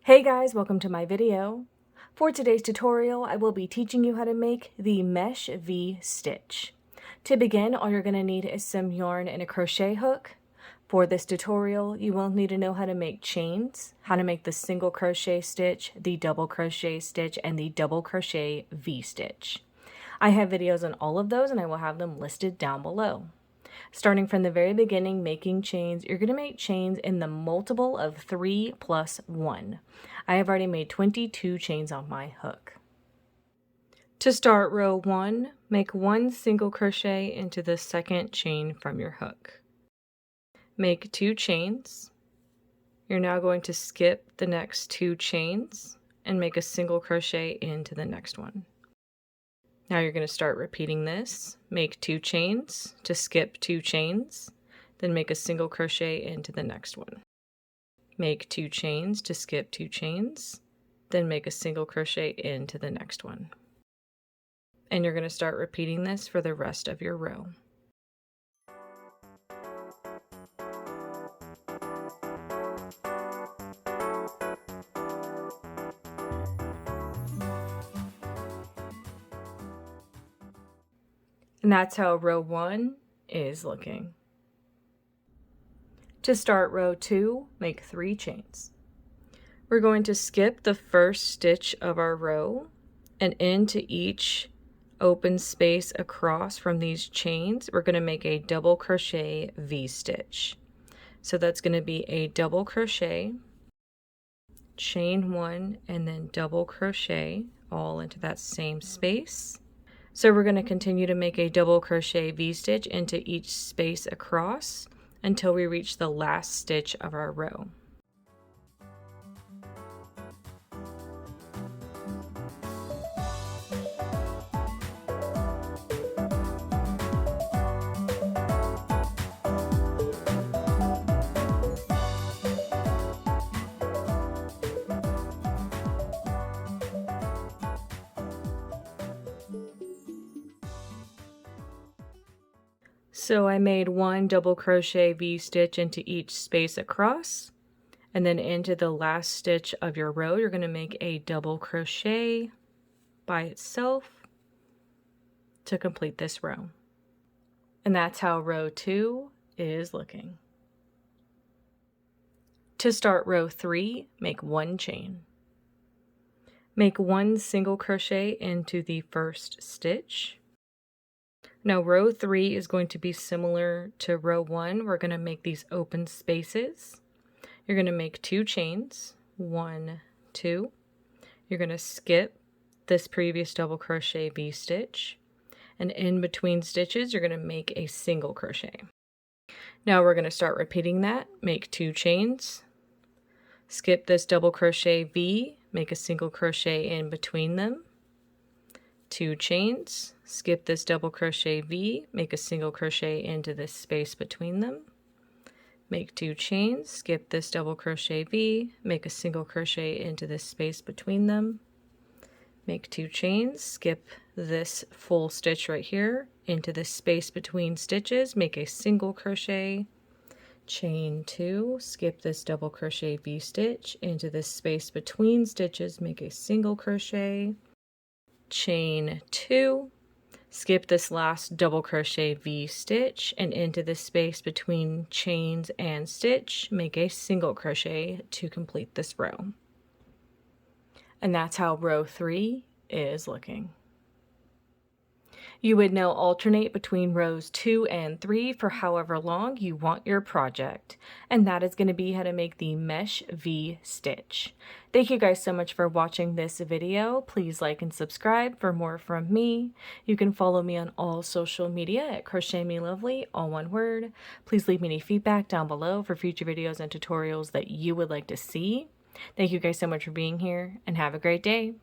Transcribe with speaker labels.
Speaker 1: Hey guys, welcome to my video. For today's tutorial, I will be teaching you how to make the mesh V stitch. To begin, all you're going to need is some yarn and a crochet hook. For this tutorial, you will need to know how to make chains, how to make the single crochet stitch, the double crochet stitch, and the double crochet V stitch. I have videos on all of those and I will have them listed down below. Starting from the very beginning, making chains, you're going to make chains in the multiple of 3 plus 1. I have already made 22 chains on my hook. To start row 1, make 1 single crochet into the second chain from your hook. Make 2 chains. You're now going to skip the next 2 chains and make a single crochet into the next one. Now you're going to start repeating this. Make 2 chains to skip 2 chains, then make a single crochet into the next one. Make 2 chains to skip 2 chains, then make a single crochet into the next one. And you're going to start repeating this for the rest of your row. And that's how row 1 is looking. To start row 2, make 3 chains. We're going to skip the first stitch of our row, and into each open space across from these chains, we're going to make a double crochet V stitch. So that's going to be a double crochet, chain 1, and then double crochet all into that same space. So we're going to continue to make a double crochet V stitch into each space across until we reach the last stitch of our row. So I made 1 double crochet V stitch into each space across, and then into the last stitch of your row you're going to make a double crochet by itself to complete this row. And that's how row 2 is looking. To start row 3, make 1 chain. Make 1 single crochet into the first stitch. Now row 3 is going to be similar to row 1. We're going to make these open spaces. You're going to make 2 chains, 1, 2. You're going to skip this previous double crochet V stitch, and in between stitches you're going to make a single crochet. Now we're going to start repeating that. Make 2 chains, skip this double crochet V, make a single crochet in between them, 2 chains, skip this double crochet V, make a single crochet into this space between them, make 2 chains, skip this double crochet V, make a single crochet into this space between them, make 2 chains, skip this full stitch right here into this space between stitches, make a single crochet, chain 2, skip this double crochet V stitch into this space between stitches, make a single crochet, chain 2, skip this last double crochet V stitch, and into the space between chains and stitch, make a single crochet to complete this row. And that's how row 3 is looking. You would now alternate between rows 2 and 3 for however long you want your project. And that is going to be how to make the mesh V stitch. Thank you guys so much for watching this video. Please like and subscribe for more from me. You can follow me on all social media at crochetmelovely, all one word. Please leave me any feedback down below for future videos and tutorials that you would like to see. Thank you guys so much for being here and have a great day.